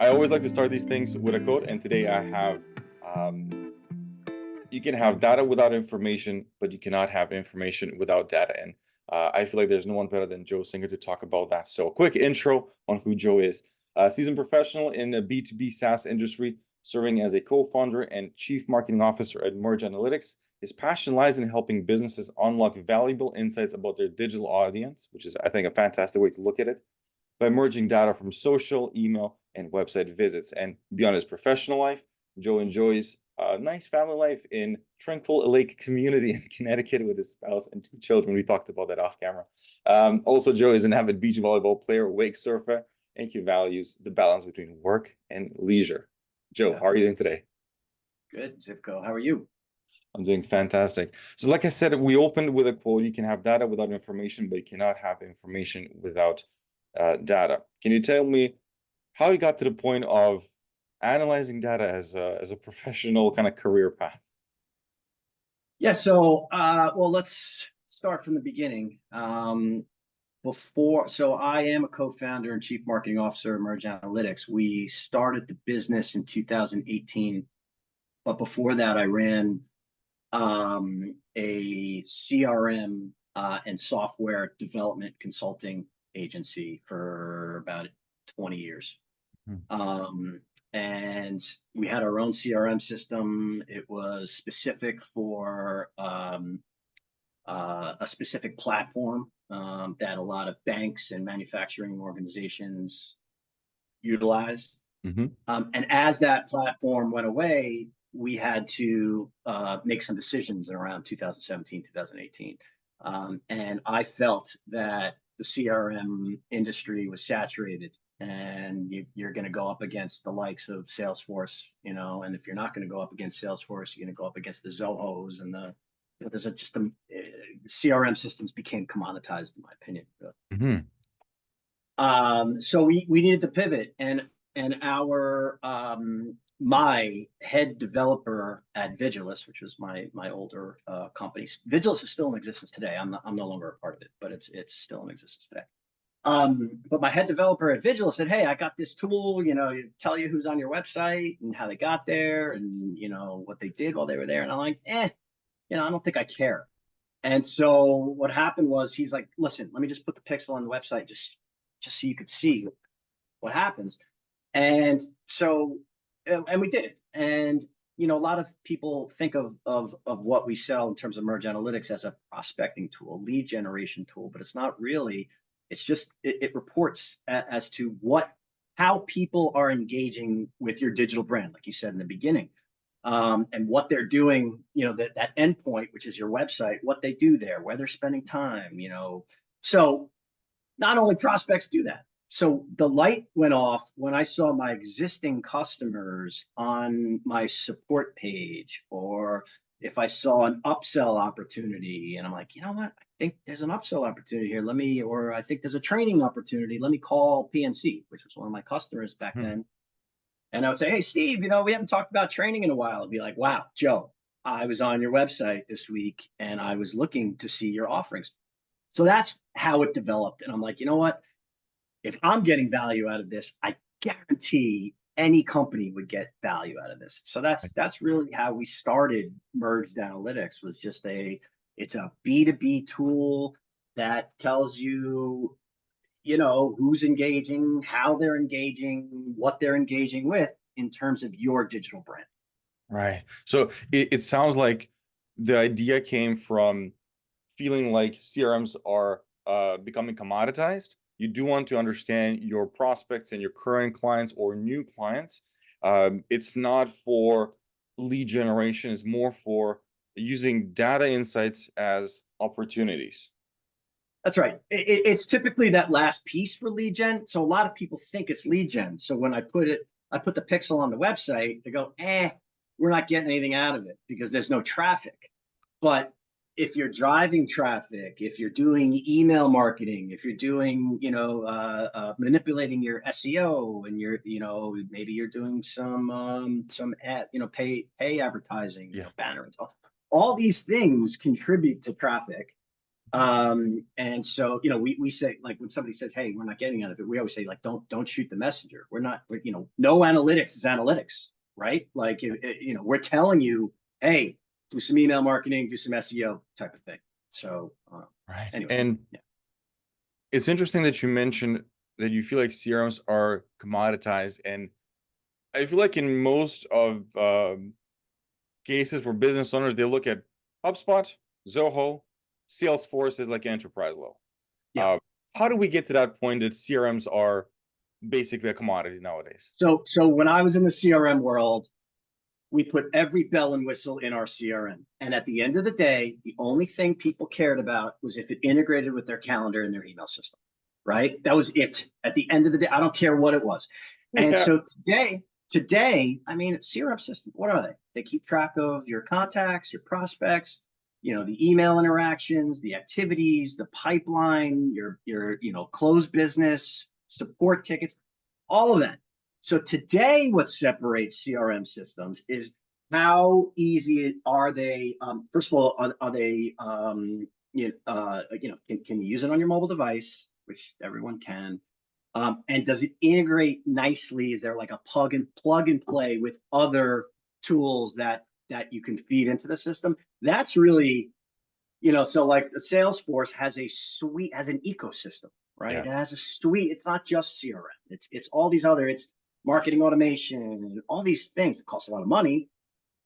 I always like to start these things with a quote, and today I have you can have data without information, but you cannot have information without data. And I feel like there's no one better than Joe Singer to talk about that. So a quick intro on who Joe is. Seasoned professional in the B2B SaaS industry, serving as a co-founder and chief marketing officer at MergedAnalytics. His passion lies in helping businesses unlock valuable insights about their digital audience, which is, I think, a fantastic way to look at it, by merging data from social, email, and website visits. And beyond his professional life, Joe enjoys a nice family life in Tranquil Lake community in Connecticut with his spouse and 2 children. We talked about that off camera. Also, Joe is an avid beach volleyball player, wake surfer, and he values the balance between work and leisure. Joe, how are you doing today? Good, Zivko. How are you? I'm doing fantastic. So like I said, we opened with a quote: you can have data without information, but you cannot have information without data. Can you tell me how you got to the point of analyzing data as a professional kind of career path? Yeah, so well, let's start from the beginning. So I am a co-founder and chief marketing officer of MergedAnalytics. We started the business in 2018, but before that, I ran a CRM and software development consulting agency for about 20 years. And we had our own CRM system. It was specific for a specific platform that a lot of banks and manufacturing organizations utilized. And as that platform went away, we had to make some decisions in around 2017, 2018. And I felt that the CRM industry was saturated, and you're going to go up against the likes of Salesforce, and if you're not going to go up against Salesforce, you're going to go up against the Zohos and the CRM systems became commoditized, in my opinion. So we needed to pivot, and our my head developer at Vigilus, which was my older company. Vigilus is still in existence today. I'm no longer a part of it, but it's still in existence today. But my head developer at Vigilus said, "Hey, I got this tool, you tell you who's on your website and how they got there and, what they did while they were there." And I'm like, I don't think I care. And so what happened was he's like, "Listen, let me just put the pixel on the website just so you could see what happens." And so, and we did. And, a lot of people think of what we sell in terms of MergedAnalytics as a prospecting tool, lead generation tool, but it's not really. It's just, it reports as to how people are engaging with your digital brand, like you said in the beginning, and what they're doing, that endpoint, which is your website, what they do there, where they're spending time, So not only prospects do that. So the light went off when I saw my existing customers on my support page, or if I saw an upsell opportunity, and I'm like, you know what? I think there's an upsell opportunity here. Or I think there's a training opportunity. Let me call PNC, which was one of my customers back then. And I would say, "Hey, Steve, we haven't talked about training in a while." I'd be like, "Wow, Joe, I was on your website this week and I was looking to see your offerings." So that's how it developed. And I'm like, you know what? If I'm getting value out of this, I guarantee any company would get value out of this. So that's really how we started MergedAnalytics. Was just it's a B2B tool that tells you, who's engaging, how they're engaging, what they're engaging with in terms of your digital brand. Right. So it sounds like the idea came from feeling like CRMs are becoming commoditized. You do want to understand your prospects and your current clients or new clients. It's not for lead generation. It's more for using data insights as opportunities. That's right. It's typically that last piece for lead gen. So a lot of people think it's lead gen. So when I put the pixel on the website, they go, we're not getting anything out of it because there's no traffic. But if you're driving traffic, if you're doing email marketing, if you're doing, manipulating your SEO, and maybe you're doing some ad, pay advertising, banner and so on. All these things contribute to traffic. And so, we say, like, when somebody says, hey, we're not getting out of it, we always say, like, don't shoot the messenger. No analytics is analytics, right? Like, we're telling you, hey, do some email marketing, do some SEO type of thing. So, Right. anyway, And yeah. it's interesting that you mentioned that you feel like CRMs are commoditized. And I feel like in most of cases for business owners, they look at HubSpot, Zoho, Salesforce is like enterprise level. Yeah. How do we get to that point that CRMs are basically a commodity nowadays? So when I was in the CRM world, we put every bell and whistle in our CRM. And at the end of the day, the only thing people cared about was if it integrated with their calendar and their email system, right? That was it. At the end of the day, I don't care what it was. And Yeah. so today, I mean, CRM system, what are they? They keep track of your contacts, your prospects, the email interactions, the activities, the pipeline, your closed business, support tickets, all of that. So today, what separates CRM systems is how easy are they? First of all, are they? Can you use it on your mobile device, which everyone can? And does it integrate nicely? Is there like a plug and play with other tools that you can feed into the system? That's really, so like the Salesforce has an ecosystem, right? Yeah. It has a suite. It's not just CRM. It's all these other. It's marketing automation and all these things that cost a lot of money.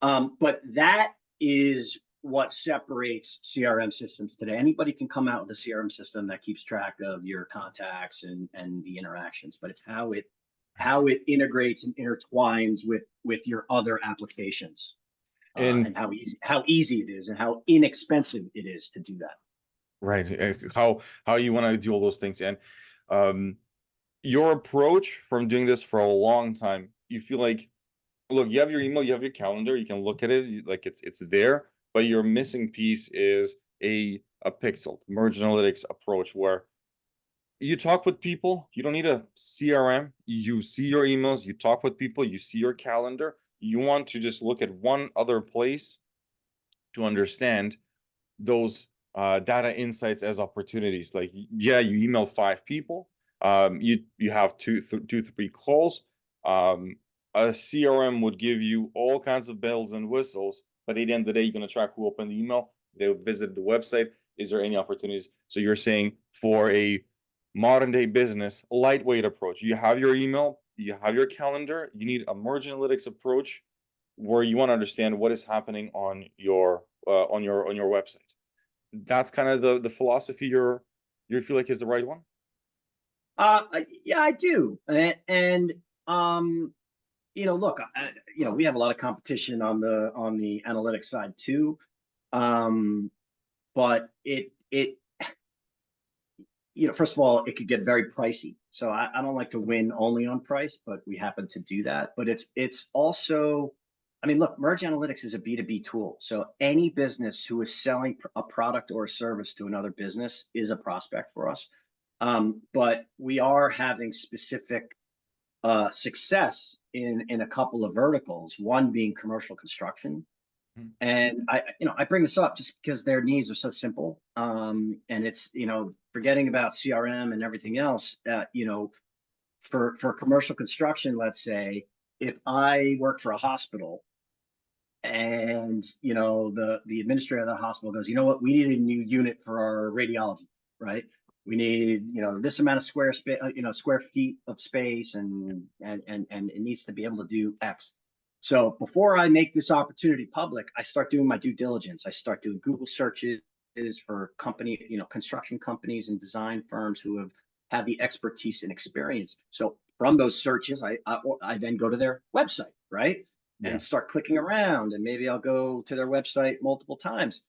But that is what separates CRM systems today. Anybody can come out with a CRM system that keeps track of your contacts and the interactions, but it's how it integrates and intertwines with your other applications, And and how easy it is and how inexpensive it is to do that. right, how you want to do all those things. And your approach from doing this for a long time, you feel like, look, you have your email, you have your calendar, you can look at it, like it's there, but your missing piece is a pixel MergedAnalytics approach where you talk with people. You don't need a CRM. You see your emails, you talk with people, you see your calendar. You want to just look at one other place to understand those data insights as opportunities. Like, yeah, you email 5 people, you have two, 3 calls. A CRM would give you all kinds of bells and whistles, but at the end of the day, you're going to track who opened the email, they visited the website. Is there any opportunities? So you're saying for a modern day business, lightweight approach. You have your email, you have your calendar. You need a MergedAnalytics approach where you want to understand what is happening on your website. That's kind of the philosophy you feel like is the right one. Yeah, I do. And look, we have a lot of competition on the analytics side too. But first of all, it could get very pricey. So I don't like to win only on price, but we happen to do that. But it's also, I mean, look, MergedAnalytics is a B2B tool. So any business who is selling a product or a service to another business is a prospect for us. But we are having specific success in a couple of verticals, one being commercial construction. And I bring this up just because their needs are so simple. And it's, forgetting about CRM and everything else, for commercial construction, let's say, if I work for a hospital and, the administrator of the hospital goes, you know what, we need a new unit for our radiology, right? We need, this amount of square feet of space, and it needs to be able to do X. So before I make this opportunity public, I start doing my due diligence. I start doing Google searches for construction companies and design firms who have had the expertise and experience. So from those searches, I then go to their website, right? Yeah. And start clicking around, and maybe I'll go to their website multiple times.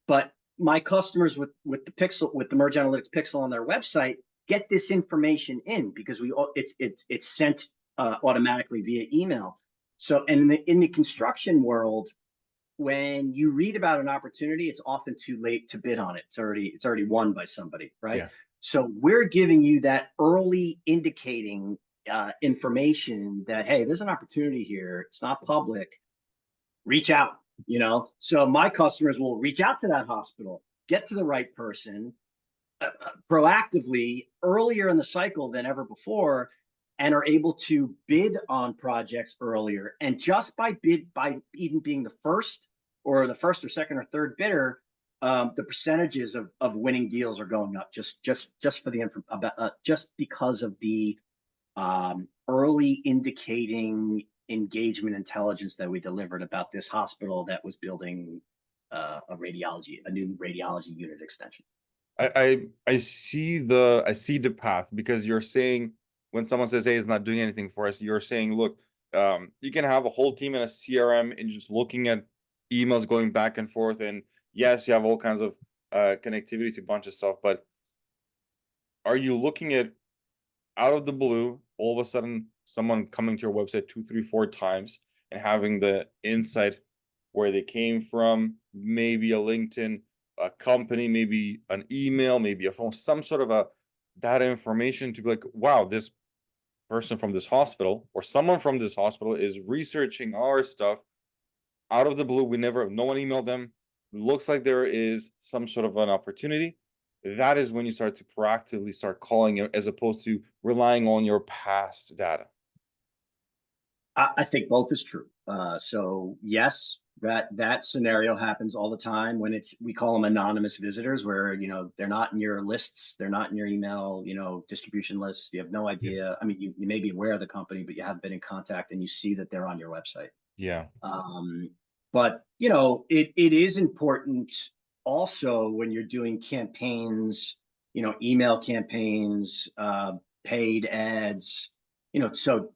But my customers with the MergedAnalytics pixel on their website get this information in because it's sent automatically via email. So, and in the construction world, when you read about an opportunity, it's often too late to bid on it. It's already won by somebody, right? Yeah. So we're giving you that early indicating information that, hey, there's an opportunity here. It's not public. Reach out. So my customers will reach out to that hospital. get to the right person proactively earlier in the cycle than ever before, and are able to bid on projects earlier. And just by even being the first or second or third bidder, the percentages of winning deals are going up just for the just because of the early indicating engagement intelligence that we delivered about this hospital that was building a new radiology unit extension. I see the path, because you're saying when someone says, hey, it's not doing anything for us, you're saying, look, you can have a whole team in a CRM and just looking at emails going back and forth, and yes, you have all kinds of connectivity to a bunch of stuff, but are you looking at, out of the blue, all of a sudden someone coming to your website 2, 3, 4 times and having the insight where they came from, maybe a LinkedIn, a company, maybe an email, maybe a phone, some sort of a data information to be like, wow, this person from this hospital or someone from this hospital is researching our stuff out of the blue. No one emailed them. Looks like there is some sort of an opportunity. That is when you start to proactively start calling it, as opposed to relying on your past data. I think both is true. So yes, that scenario happens all the time when we call them anonymous visitors, where they're not in your lists, they're not in your email distribution lists. You have no idea. Yeah. I mean, you may be aware of the company, but you haven't been in contact, and you see that they're on your website. Yeah. But it is important also when you're doing campaigns, email campaigns, paid ads, so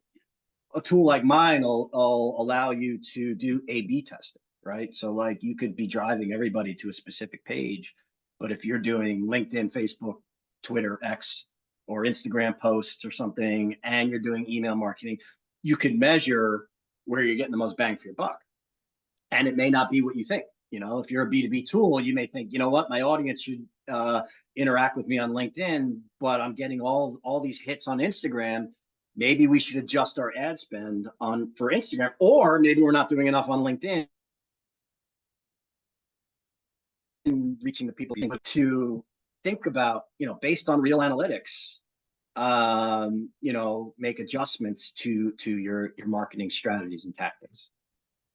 a tool like mine will allow you to do A/B testing, right? So like you could be driving everybody to a specific page, but if you're doing LinkedIn, Facebook, Twitter, X, or Instagram posts or something, and you're doing email marketing, you can measure where you're getting the most bang for your buck. And it may not be what you think. If you're a B2B tool, you may think, what, my audience should interact with me on LinkedIn, but I'm getting all these hits on Instagram. Maybe we should adjust our ad spend for Instagram, or maybe we're not doing enough on LinkedIn and reaching the people to think about, based on real analytics, make adjustments to your marketing strategies and tactics.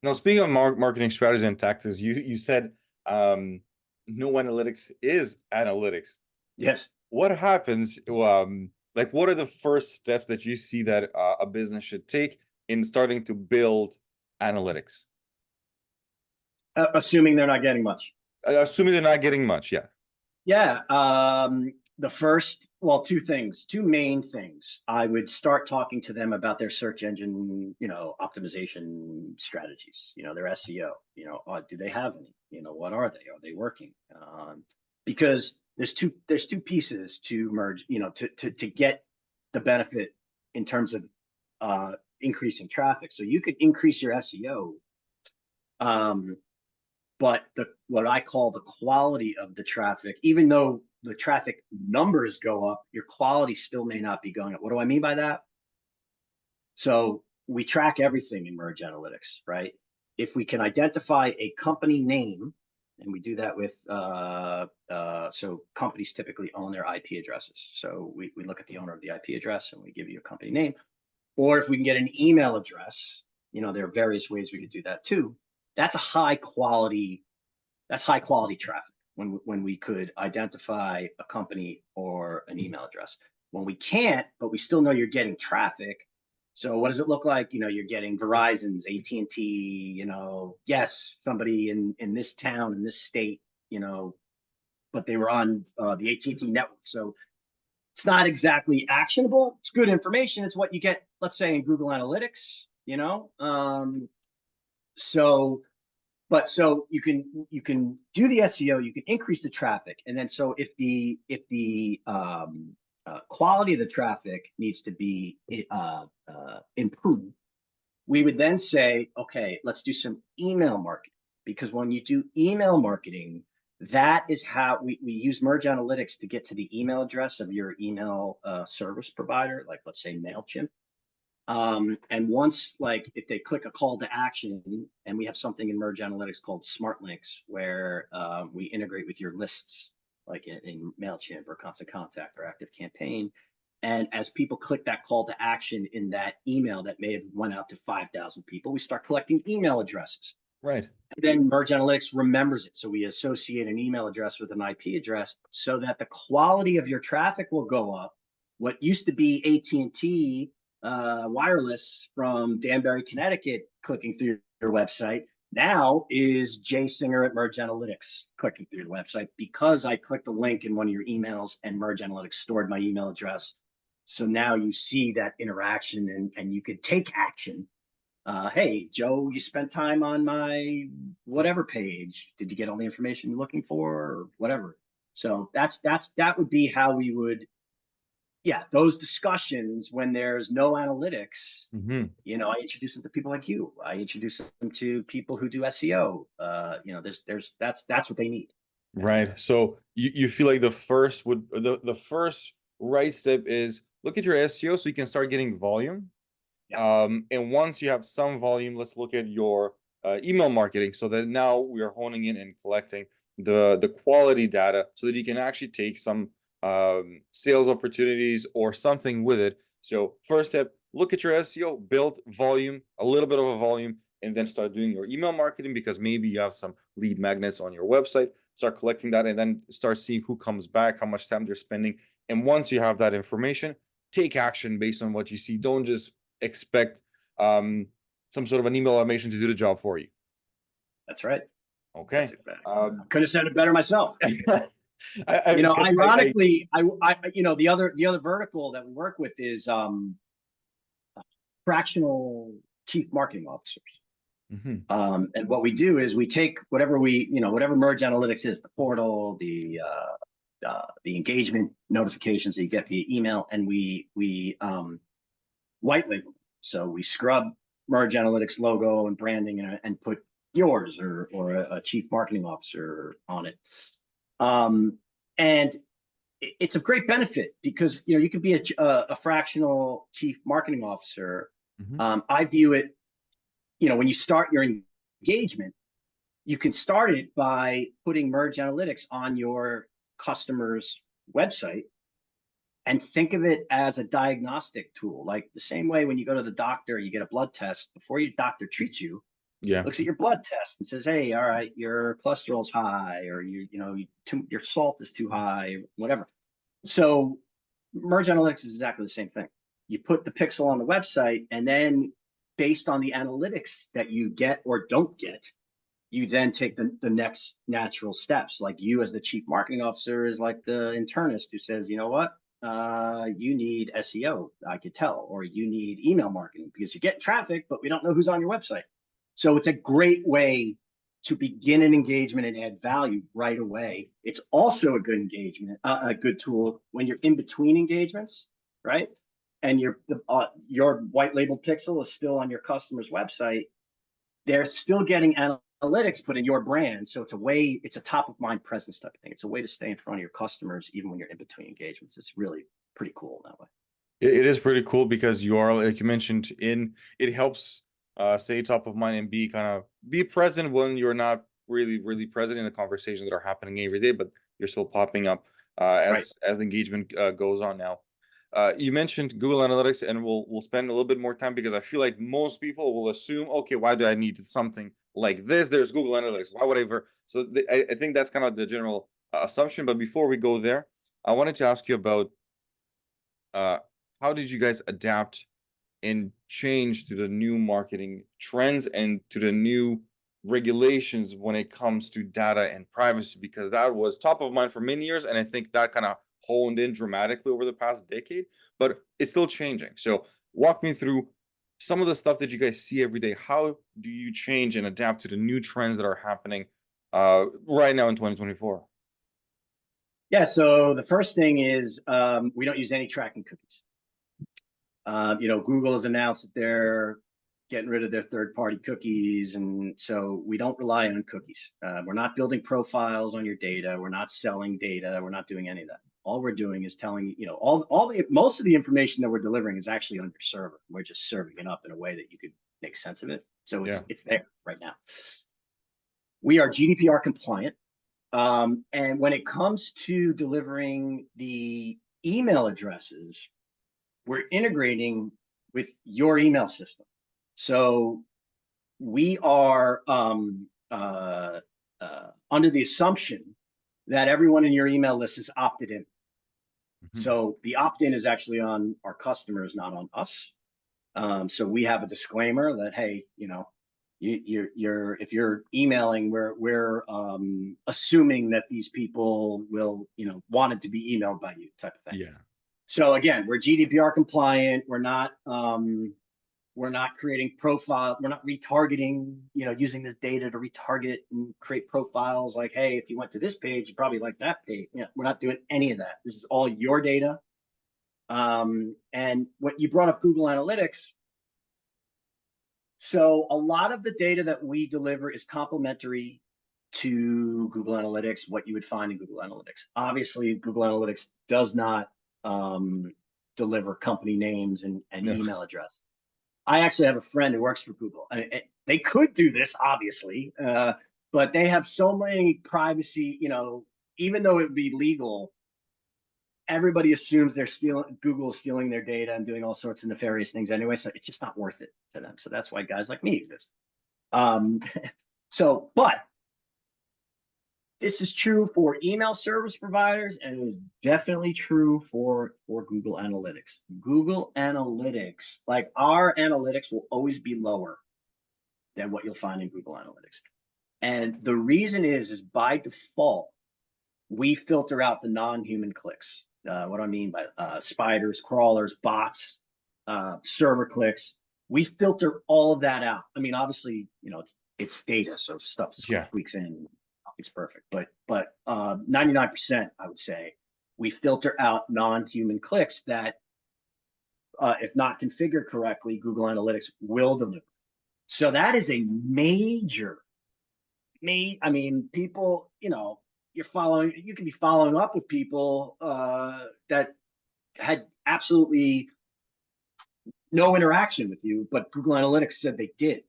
Now, speaking of marketing strategies and tactics, you said no analytics is analytics. Yes. What happens? Like, what are the first steps that you see that a business should take in starting to build analytics? Assuming they're not getting much. Assuming they're not getting much, yeah. Yeah. The first, two main things. I would start talking to them about their search engine, optimization strategies, their SEO, do they have any, what are they? Are they working? Because there's two pieces to merge, to get the benefit in terms of increasing traffic. So you could increase your SEO, but what I call the quality of the traffic, even though the traffic numbers go up, your quality still may not be going up. What do I mean by that? So we track everything in MergedAnalytics, right? If we can identify a company name, and we do that with, so companies typically own their IP addresses. So we look at the owner of the IP address and we give you a company name. Or if we can get an email address, there are various ways we could do that too. That's high quality traffic when we could identify a company or an email address. When we can't, but we still know you're getting traffic. So what does it look like? You're getting Verizon's, AT&T, yes, somebody in this town, in this state, but they were on the AT&T network. So it's not exactly actionable. It's good information. It's what you get, let's say, in Google Analytics, So you can do the SEO, you can increase the traffic, and then so if the quality of the traffic needs to be improved, we would then say, okay, let's do some email marketing, because when you do email marketing, that is how we use MergedAnalytics to get to the email address of your email service provider, like let's say MailChimp. And once, like, if they click a call to action, and we have something in MergedAnalytics called SmartLinks, where we integrate with your lists, like in MailChimp or Constant Contact or Active Campaign. And as people click that call to action in that email that may have went out to 5,000 people, we start collecting email addresses. Right. And then MergedAnalytics remembers it. So we associate an email address with an IP address so that the quality of your traffic will go up. What used to be AT&T wireless from Danbury, Connecticut, clicking through your website, now is Jay Singer at MergedAnalytics clicking through the website because I clicked a link in one of your emails and MergedAnalytics stored my email address. So now you see that interaction, and you could take action. Hey, Joe, you spent time on my whatever page. Did you get all the information you're looking for, or whatever? So that would be how we would, yeah, those discussions when there's no analytics. Mm-hmm. You know, I introduce them to people like you. I introduce them to people who do SEO. You know, that's what they need. Right. So you feel like the first right step is look at your SEO so you can start getting volume. Yeah. And once you have some volume, let's look at your email marketing so that now we are honing in and collecting the quality data so that you can actually take some sales opportunities or something with it. So first step, look at your SEO, build volume, a little bit of a volume, and then start doing your email marketing because maybe you have some lead magnets on your website. Start collecting that and then start seeing who comes back, how much time they're spending. And once you have that information, take action based on what you see. Don't just expect some sort of an email automation to do the job for you. That's right. Okay. Could have said it better myself. Ironically, the other vertical that we work with is fractional chief marketing officers. Mm-hmm. And what we do is we take whatever MergedAnalytics is, the portal, the engagement notifications that you get via email, and we white label them. So we scrub MergedAnalytics logo and branding and put yours or a chief marketing officer on it. And it's a great benefit because you could be a fractional chief marketing officer. Mm-hmm. I view it, when you start your engagement, you can start it by putting MergedAnalytics on your customer's website and think of it as a diagnostic tool. Like the same way when you go to the doctor, you get a blood test before your doctor treats you. Yeah, looks at your blood test and says, "Hey, all right, your cholesterol's high, or your salt is too high, whatever." So MergedAnalytics is exactly the same thing. You put the pixel on the website, and then based on the analytics that you get or don't get, you then take the next natural steps. Like you as the chief marketing officer is like the internist who says, you know what, you need SEO, I could tell, or you need email marketing because you get traffic, but we don't know who's on your website. So it's a great way to begin an engagement and add value right away. It's also a good engagement, a good tool when you're in between engagements, right? And your white labeled pixel is still on your customer's website. They're still getting analytics put in your brand. So it's a top of mind presence type of thing. It's a way to stay in front of your customers, even when you're in between engagements. It's really pretty cool that way. It is pretty cool because you are, like you mentioned, it helps stay top of mind and be present when you're not really present in the conversations that are happening every day, but you're still popping up as the engagement goes on now. You mentioned Google Analytics, and we'll spend a little bit more time because I feel like most people will assume, okay, why do I need something like this? There's Google Analytics. Why would I ever? So I think that's kind of the general assumption. But before we go there, I wanted to ask you about how did you guys adapt and change to the new marketing trends and to the new regulations when it comes to data and privacy, because that was top of mind for many years, and I think that kind of honed in dramatically over the past decade, but it's still changing. So walk me through some of the stuff that you guys see every day. How do you change and adapt to the new trends that are happening right now in 2024? Yeah, so the first thing is we don't use any tracking cookies. Google has announced that they're getting rid of their third-party cookies, and so we don't rely on cookies. We're not building profiles on your data. We're not selling data. We're not doing any of that. All we're doing is telling, you know, most of the information that we're delivering is actually on your server. We're just serving it up in a way that you could make sense of it. So Yeah. it's there right now. We are GDPR compliant. And when it comes to delivering the email addresses, we're integrating with your email system. So we are under the assumption that everyone in your email list is opted in. So the opt-in is actually on our customers, not on us. So we have a disclaimer that, hey, you know, you're if you're emailing, we're assuming that these people will, you know, want it to be emailed by you, type of thing. Yeah. So again, we're GDPR compliant. We're not creating profile. We're not retargeting, you know, using this data to retarget and create profiles like, hey, if you went to this page, you probably like that page. You know, we're not doing any of that. This is all your data. And what you brought up, Google Analytics. So a lot of the data that we deliver is complementary to Google Analytics, what you would find in Google Analytics. Obviously, Google Analytics does not deliver company names and email address. I actually have a friend who works for Google. They could do this, obviously, but they have so many privacy, you know, even though it would be legal, everybody assumes Google is stealing their data and doing all sorts of nefarious things anyway. So it's just not worth it to them. So that's why guys like me exist. But this is true for email service providers, and it is definitely true for Google Analytics. Google Analytics, like our analytics, will always be lower than what you'll find in Google Analytics. And the reason is by default, we filter out the non-human clicks. What I mean by spiders, crawlers, bots, server clicks. We filter all of that out. I mean, obviously, you know, it's data, so stuff squeaks in. Nothing's perfect, but 99%, I would say, we filter out non-human clicks that, if not configured correctly, Google Analytics will deliver. So that is a major. I mean, people, you know, you can be following up with people that had absolutely no interaction with you, but Google Analytics said they did.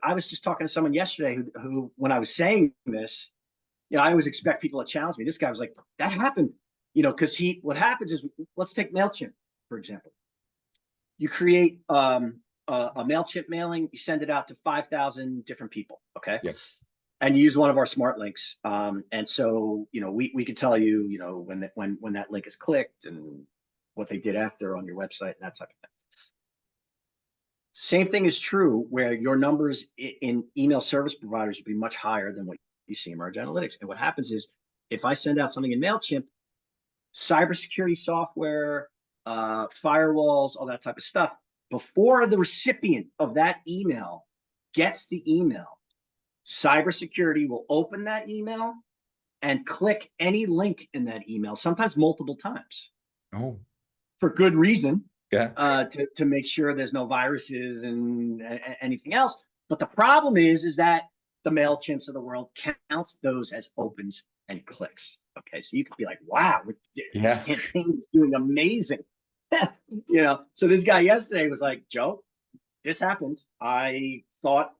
I was just talking to someone yesterday who when I was saying this, you know, I always expect people to challenge me. This guy was like, that happened, you know, because what happens is, let's take MailChimp, for example. You create a MailChimp mailing, you send it out to 5,000 different people, okay? Yes. And you use one of our SmartLinks. And so, you know, we could tell you, you know, when that link is clicked and what they did after on your website and that type of thing. Same thing is true where your numbers in email service providers would be much higher than what you see in MergedAnalytics. And what happens is, if I send out something in MailChimp, cybersecurity software, firewalls, all that type of stuff, before the recipient of that email gets the email, cybersecurity will open that email and click any link in that email, sometimes multiple times. Oh, for good reason. yeah. To make sure there's no viruses and anything else. But the problem is that the MailChimps of the world counts those as opens and clicks. Okay, so you could be like, wow, this campaign is doing amazing. You know, so this guy yesterday was like, Joe, this happened. I thought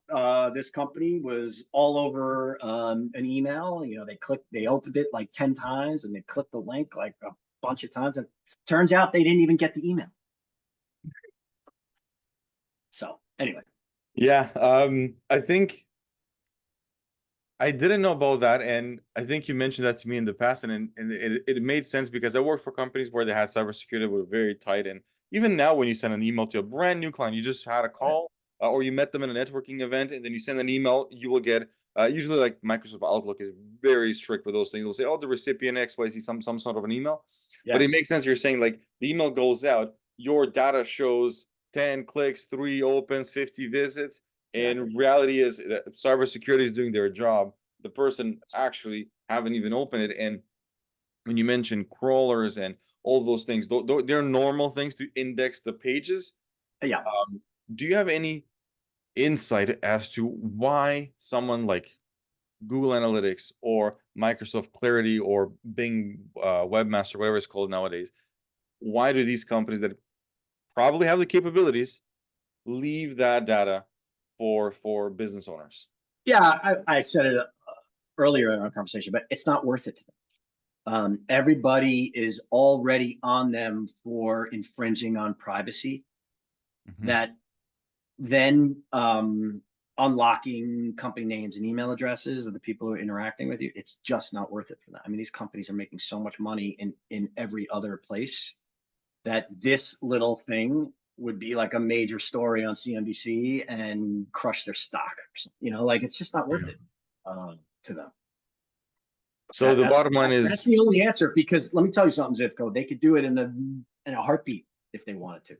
this company was all over an email. You know, they opened it like 10 times and they clicked the link like a bunch of times. And turns out they didn't even get the email. So anyway. Yeah, I think I didn't know about that, and I think you mentioned that to me in the past, and it made sense because I worked for companies where they had cybersecurity that were very tight, and even now when you send an email to a brand new client, you just had a call or you met them in a networking event, and then you send an email, you will get usually, like, Microsoft Outlook is very strict with those things. They'll say, oh, the recipient XYZ, some sort of an email. Yes. But it makes sense. You're saying, like, the email goes out, your data shows 10 clicks, 3 opens, 50 visits. Exactly. And reality is that cybersecurity is doing their job. The person actually haven't even opened it. And when you mention crawlers and all those things, they're normal things to index the pages. Yeah. Do you have any insight as to why someone like Google Analytics or Microsoft Clarity or Bing Webmaster, whatever it's called nowadays, why do these companies that probably have the capabilities leave that data for business owners? Yeah, I said it earlier in our conversation, but it's not worth it to them. Everybody is already on them for infringing on privacy. That then unlocking company names and email addresses of the people who are interacting with you, it's just not worth it for them. I mean, these companies are making so much money in every other place that this little thing would be like a major story on CNBC and crush their stock. You know, like it's just not worth it to them. So the bottom line That's is, the only answer, because let me tell you something, Zivko, they could do it in a heartbeat if they wanted to.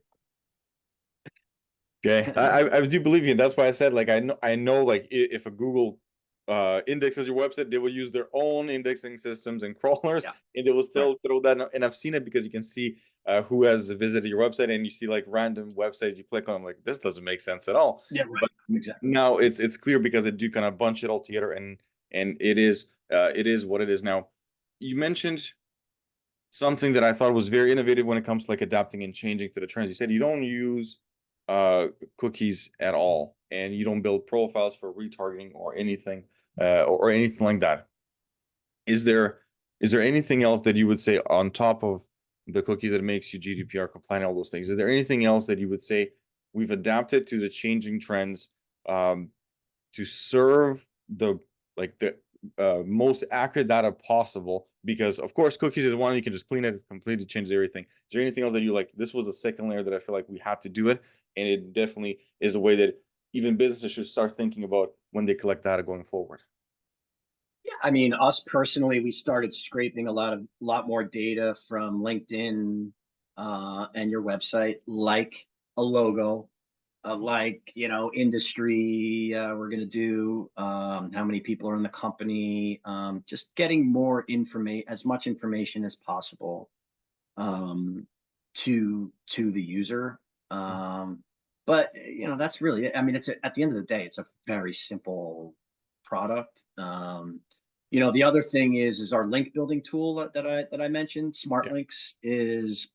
okay, I do believe you. That's why I said, like, I know, like, if a Google indexes your website, they will use their own indexing systems and crawlers, Yeah. and they will still Right. throw that. And I've seen it because you can see who has visited your website, and you see like random websites you click on, like this doesn't make sense at all. Yeah, right. But Exactly. now it's clear because they do kind of bunch it all together, and it is what it is now. You mentioned something that I thought was very innovative when it comes to like adapting and changing to the trends. You said you don't use cookies at all, and you don't build profiles for retargeting or anything or anything like that. Is there anything else that you would say on top of the cookies that makes you GDPR compliant, all those things? Is there anything else that you would say we've adapted to the changing trends to serve the most accurate data possible? Because of course cookies is one, you can just clean it, it completely changes everything. Is there anything else that you like, this was a second layer that I feel like we have to do it, and it definitely is a way that even businesses should start thinking about when they collect data going forward? Yeah, I mean, us personally, we started scraping a lot more data from LinkedIn and your website, like a logo, like, you know, industry we're going to do, how many people are in the company, just getting more information, as much information as possible um, to the user. But you know, that's really it. I mean, at the end of the day, it's a very simple product. You know, the other thing is our link building tool that I mentioned. Yeah. SmartLinks is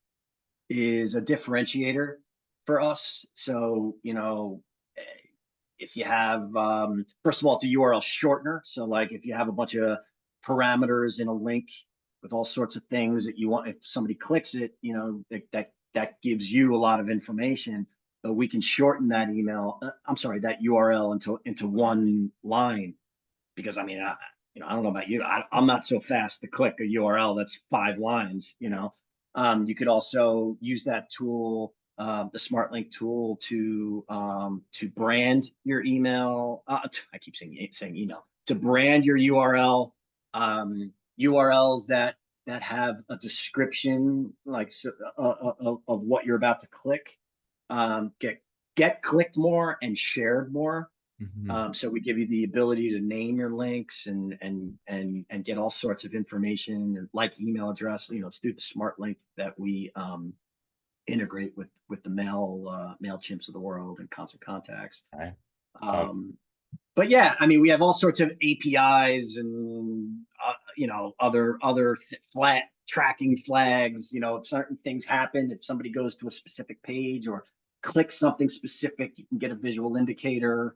a differentiator for us. So, you know, if you have first of all, it's a URL shortener. So like if you have a bunch of parameters in a link with all sorts of things that you want, if somebody clicks it, you know, that gives you a lot of information. But we can shorten that email, I'm sorry, that URL into one line. Because I mean, you know, I don't know about you, I'm not so fast to click a URL that's 5 lines. You know, you could also use that tool, the SmartLink tool, to brand your email. I keep saying email, to brand your URL, URLs that have a description like of what you're about to click, get clicked more and shared more. So we give you the ability to name your links and get all sorts of information, like email address. You know, it's through the smart link that we integrate with the MailChimps of the world and Constant Contacts. Right. But yeah, I mean, we have all sorts of APIs and you know, other flat tracking flags. You know, if certain things happen, if somebody goes to a specific page or clicks something specific, you can get a visual indicator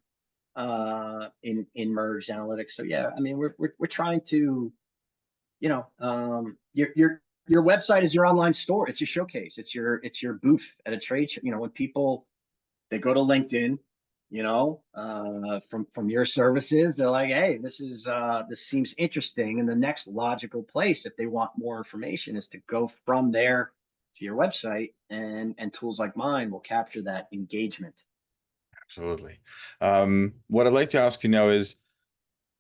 in MergedAnalytics. So yeah, I mean, we're trying to, you know, your website is your online store. It's your showcase. It's your booth at a trade show. You know, when people, they go to LinkedIn, you know, from your services, they're like, hey, this seems interesting. And the next logical place, if they want more information, is to go from there to your website, and tools like mine will capture that engagement. Absolutely. What I'd like to ask you now is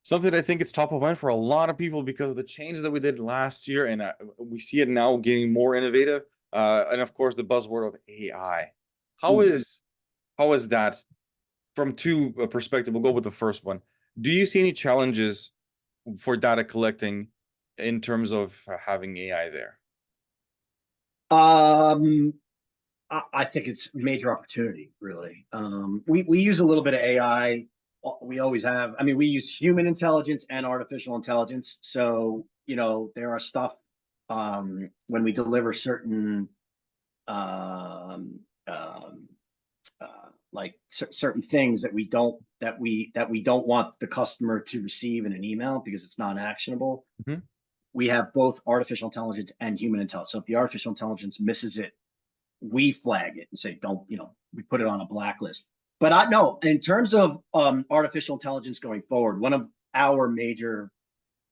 something that I think it's top of mind for a lot of people because of the changes that we did last year, and we see it now getting more innovative. And of course, the buzzword of AI. How Mhm. is that from two perspectives? We'll go with the first one. Do you see any challenges for data collecting in terms of having AI there? Um, I think it's major opportunity, really. We use a little bit of AI we always have, I mean, we use human intelligence and artificial intelligence. So, there are stuff, when we deliver certain, um, um, certain things that we don't want the customer to receive in an email because it's not actionable. Mhm. We have both artificial intelligence and human intelligence. So if the artificial intelligence misses it, we flag it and say, don't, we put it on a blacklist. But I know in terms of artificial intelligence going forward, one of our major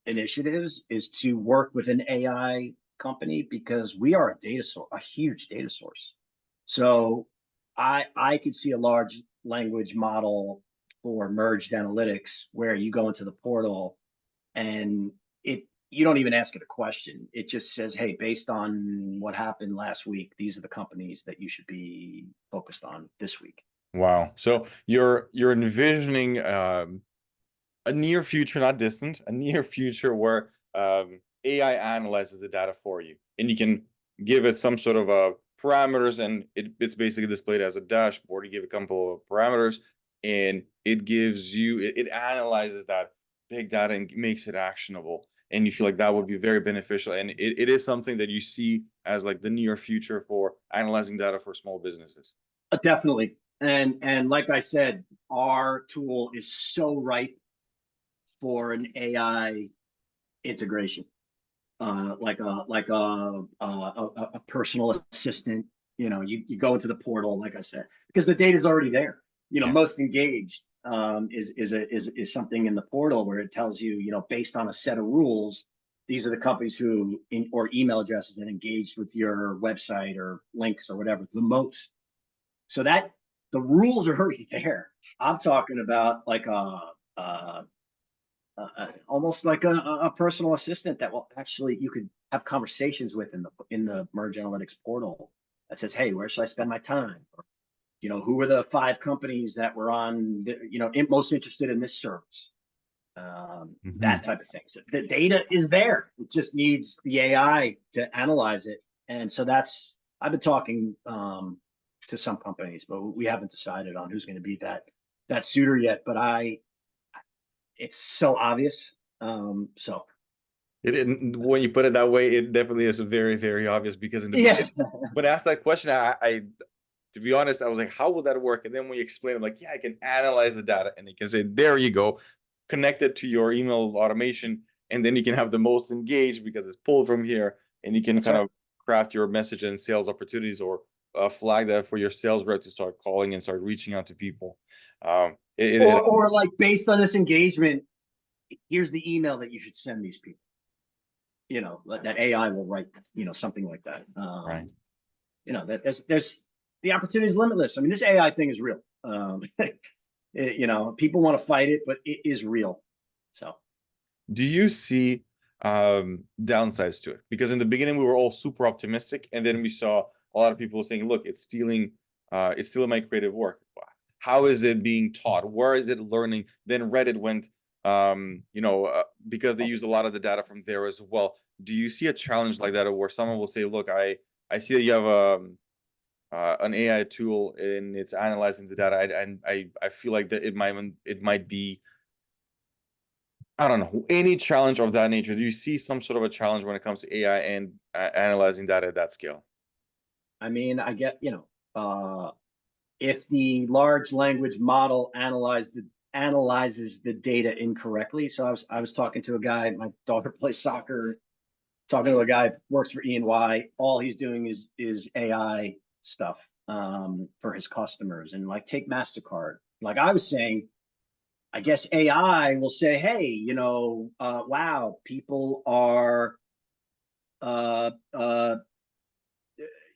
initiatives is to work with an AI company because we are a data source, a huge data source. So I could see a large language model for MergedAnalytics where you go into the portal and you don't even ask it a question. It just says, hey, based on what happened last week, these are the companies that you should be focused on this week. Wow. So you're envisioning a near future, not distant, a near future where AI analyzes the data for you, and you can give it some sort of parameters, and it's basically displayed as a dashboard. You give a couple of parameters, and it analyzes that big data and makes it actionable. And you feel like that would be very beneficial, and it is something that you see as like the near future for analyzing data for small businesses. Definitely. And like I said, our tool is so ripe for an AI integration, like a personal assistant. You go into the portal, like I said, because the data is already there. Yeah. Most engaged is something in the portal where it tells you, based on a set of rules, these are the companies or email addresses that engaged with your website or links or whatever the most. So that the rules are already there. I'm talking about like almost like a personal assistant that will actually you could have conversations with in the MergedAnalytics portal that says, hey, where should I spend my time? Or, who are the 5 companies that were on most interested in this service? That type of thing. So the data is there. It just needs the AI to analyze it. And so I've been talking to some companies, but we haven't decided on who's going to be that suitor yet. But it's so obvious. So when you put it that way, it definitely is very, very obvious because in the beginning, when I asked that question, I to be honest, I was like, how would that work? And then when you explain, I'm like, yeah, I can analyze the data, and it can say, there you go, connect it to your email automation, and then you can have the most engaged because it's pulled from here, and you can kind of craft your message and sales opportunities, or flag that for your sales rep to start calling and start reaching out to people. Or like based on this engagement, here's the email that you should send these people. That AI will write, something like that. Right. That there's the opportunity is limitless. I mean, this AI thing is real. People want to fight it, but it is real. So, do you see downsides to it? Because in the beginning we were all super optimistic, and then we saw a lot of people saying, look, it's stealing my creative work. How is it being taught? Where is it learning? Then Reddit went, because they use a lot of the data from there as well. Do you see a challenge like that, where someone will say, look, I see that you have an AI tool and it's analyzing the data, and I feel like that it might be, I don't know, any challenge of that nature. Do you see some sort of a challenge when it comes to AI and analyzing data at that scale? I mean, I get, if the large language model analyzes the data incorrectly. So I was talking to a guy, my daughter plays soccer, talking to a guy who works for E&Y. All he's doing is AI stuff for his customers. And like, take MasterCard. Like I was saying, I guess AI will say, hey, wow, people are,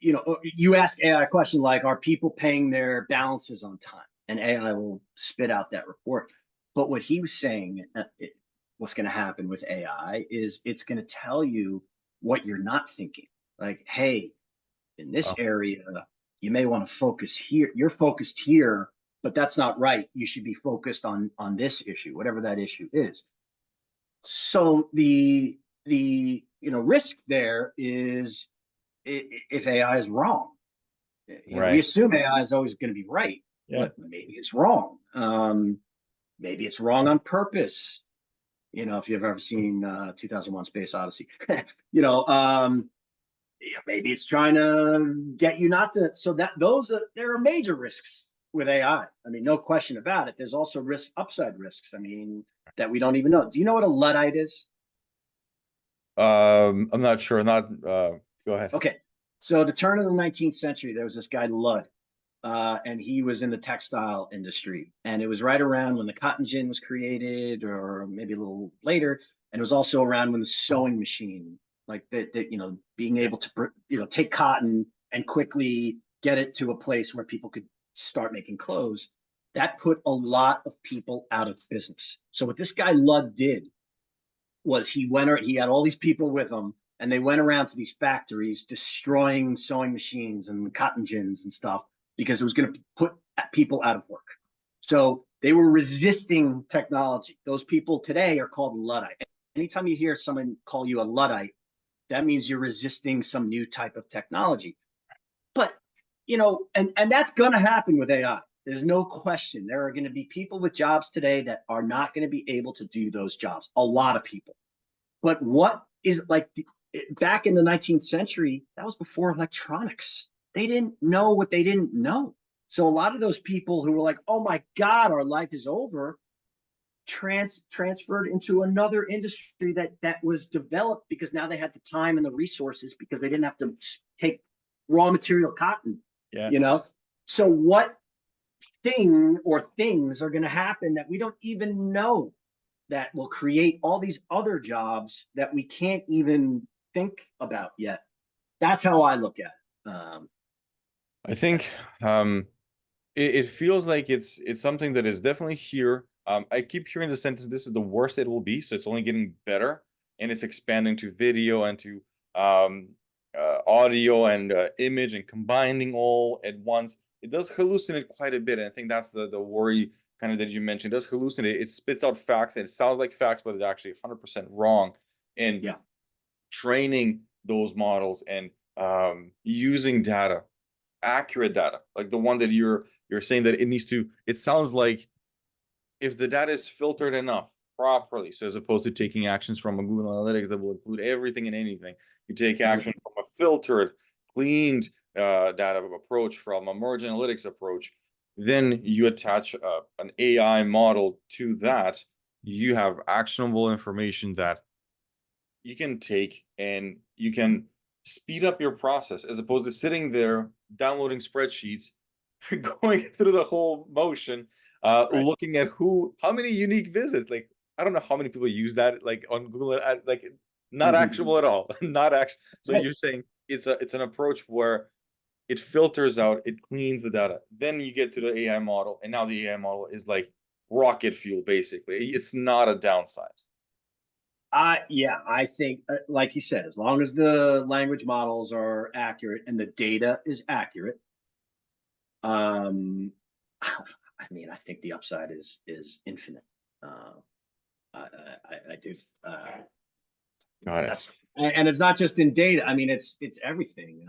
you ask AI a question like, are people paying their balances on time? And AI will spit out that report. But what he was saying, what's going to happen with AI is it's going to tell you what you're not thinking. Like, hey, in this area, you may want to focus here. You're focused here, but that's not right. You should be focused on this issue, whatever that issue is. So the risk there is if AI is wrong. We assume AI is always going to be right, but maybe it's wrong. Maybe it's wrong on purpose. You know, if you've ever seen 2001 Space Odyssey, you know, maybe it's trying to get you not to. So that there are major risks with AI. I mean, no question about it. There's also upside risks. I mean, that we don't even know. Do you know what a Luddite is? I'm not sure. Not go ahead. Okay. So the turn of the 19th century, there was this guy Ludd, and he was in the textile industry. And it was right around when the cotton gin was created, or maybe a little later. And it was also around when the sewing machine, like that, you know, being able to, you know, take cotton and quickly get it to a place where people could start making clothes. That put a lot of people out of business. So what this guy Ludd did was he had all these people with him, and they went around to these factories destroying sewing machines and cotton gins and stuff because it was going to put people out of work. So they were resisting technology. Those people today are called Luddite. Anytime you hear someone call you a Luddite, that means you're resisting some new type of technology. But, you know, and that's going to happen with AI. There's no question. There are going to be people with jobs today that are not going to be able to do those jobs. A lot of people. But what is like back in the 19th century, that was before electronics. They didn't know what they didn't know. So a lot of those people who were like, oh my God, our life is over, transferred into another industry that was developed because now they had the time and the resources because they didn't have to take raw material cotton. Yeah. You know? So what thing or things are going to happen that we don't even know that will create all these other jobs that we can't even think about yet? That's how I look at it. I think it feels like it's something that is definitely here. I keep hearing the sentence, this is the worst it will be, so it's only getting better, and it's expanding to video and to audio and image and combining all at once. It does hallucinate quite a bit, and I think that's the worry kind of that you mentioned. It does hallucinate. It spits out facts, and it sounds like facts, but it's actually 100% wrong. And Yeah. training those models and using data, accurate data, like the one that you're saying that it needs to, it sounds like if the data is filtered enough properly, so as opposed to taking actions from a Google Analytics that will include everything and anything, you take action from a filtered, cleaned data approach, from a MergedAnalytics approach, then you attach an AI model to that. You have actionable information that you can take, and you can speed up your process as opposed to sitting there downloading spreadsheets, going through the whole motion, Right. looking at how many unique visits. Like, I don't know how many people use that, like on Google, like not actionable at all, not action. So Right. you're saying it's an approach where it filters out, it cleans the data. Then you get to the AI model, and now the AI model is like rocket fuel, basically. It's not a downside. Yeah, I think, like you said, as long as the language models are accurate and the data is accurate, um, I mean, I think the upside is infinite. I do. Got it. That's and it's not just in data. I mean, it's everything.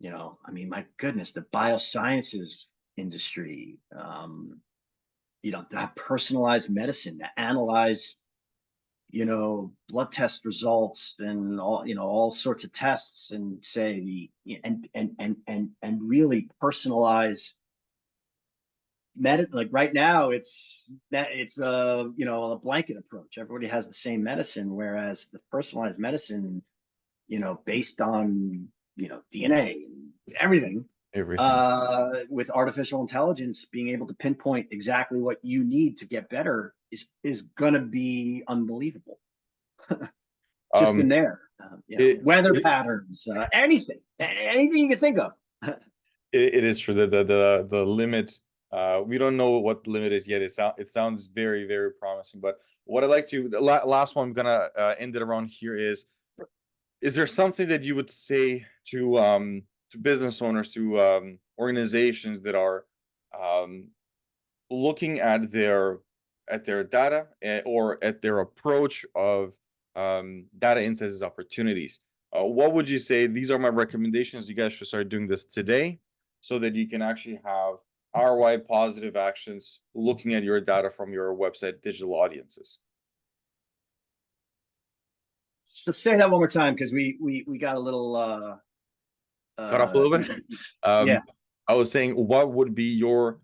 You know, I mean, my goodness, the biosciences industry. You know, that personalized medicine, to analyze, you know, blood test results and all, you know, all sorts of tests, and say and really personalize like right now it's you know, a blanket approach. Everybody has the same medicine, whereas the personalized medicine, you know, based on, you know, DNA and everything, Everything. with artificial intelligence being able to pinpoint exactly what you need to get better is gonna be unbelievable. Just in there, you know, It, weather it patterns, anything you can think of. it is true that the limit, we don't know what the limit is yet. It sounds very, very promising. But what I'd like to, the last one I'm gonna end it around here is there something that you would say to business owners, to organizations that are looking at their data, or at their approach of data insights as opportunities? What would you say? These are my recommendations. You guys should start doing this today, so that you can actually have ROI positive actions looking at your data from your website digital audiences? So say that one more time, because we got a little Cut off a little bit. yeah. I was saying, what would be your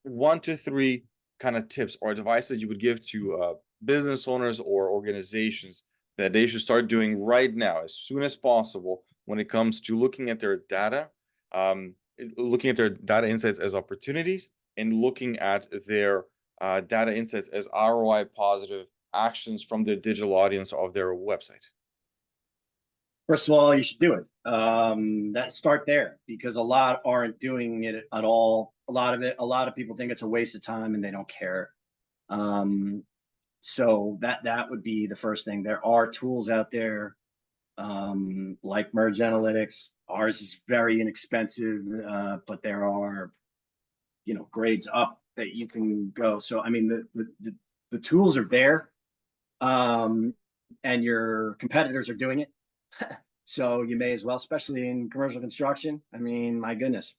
1 to 3 kind of tips or advice that you would give to business owners or organizations that they should start doing right now, as soon as possible, when it comes to looking at their data, looking at their data insights as opportunities, and looking at their data insights as ROI positive actions from their digital audience of their website? First of all, you should do it. Start there, because a lot aren't doing it at all. A lot of people think it's a waste of time and they don't care. So that would be the first thing. There are tools out there, like MergedAnalytics. Ours is very inexpensive, but there are, grades up that you can go. So I mean, the tools are there, and your competitors are doing it. So you may as well, especially in commercial construction. I mean, my goodness.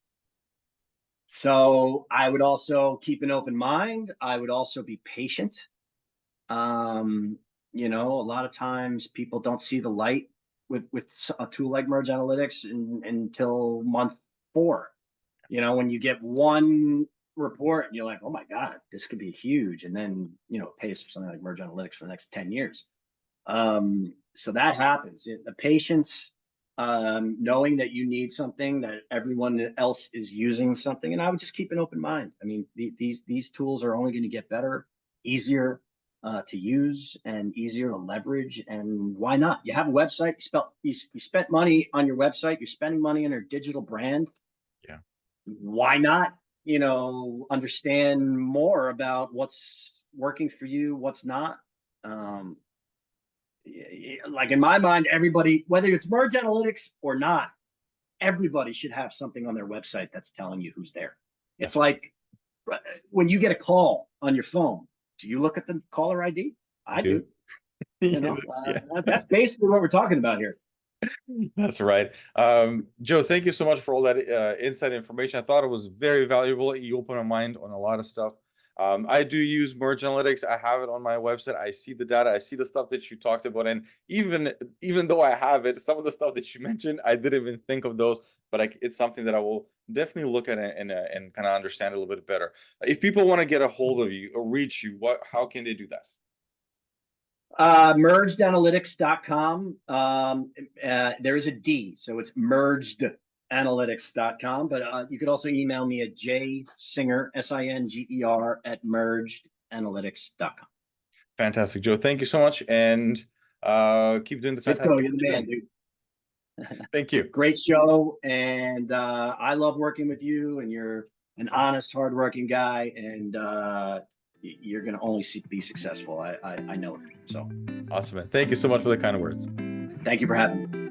So I would also keep an open mind. I would also be patient. A lot of times people don't see the light with a tool like MergedAnalytics until month 4. When you get one report and you're like, oh my God, this could be huge. And then, pays for something like MergedAnalytics for the next 10 years. So that happens. The patience, knowing that you need something, that everyone else is using something, and I would just keep an open mind. I mean, these tools are only going to get better, easier to use, and easier to leverage. And why not? You have a website. You spent money on your website. You're spending money on your digital brand. Yeah. Why not? Understand more about what's working for you, what's not. Like in my mind, everybody, whether it's MergedAnalytics or not, everybody should have something on their website that's telling you who's there. It's like when you get a call on your phone, do you look at the caller ID? I do. That's basically what we're talking about here. That's right. Joe, thank you so much for all that inside information. I thought it was very valuable. You opened my mind on a lot of stuff. I do use MergedAnalytics. I have it on my website. I see the data. I see the stuff that you talked about. And even though I have it, some of the stuff that you mentioned, I didn't even think of those. But it's something that I will definitely look at and kind of understand a little bit better. If people want to get a hold of you or reach you, how can they do that? MergedAnalytics.com. There is a D, so it's MergedAnalytics.com. But you could also email me at jsinger, SINGER, @MergedAnalytics.com. Fantastic, Joe. Thank you so much, and keep doing the fantastic You're the man, dude. Thank you. Great show, and I love working with you. And you're an honest, hardworking guy, and you're going to only be successful. I know it. So awesome, man. Thank you so much for the kind words. Thank you for having me.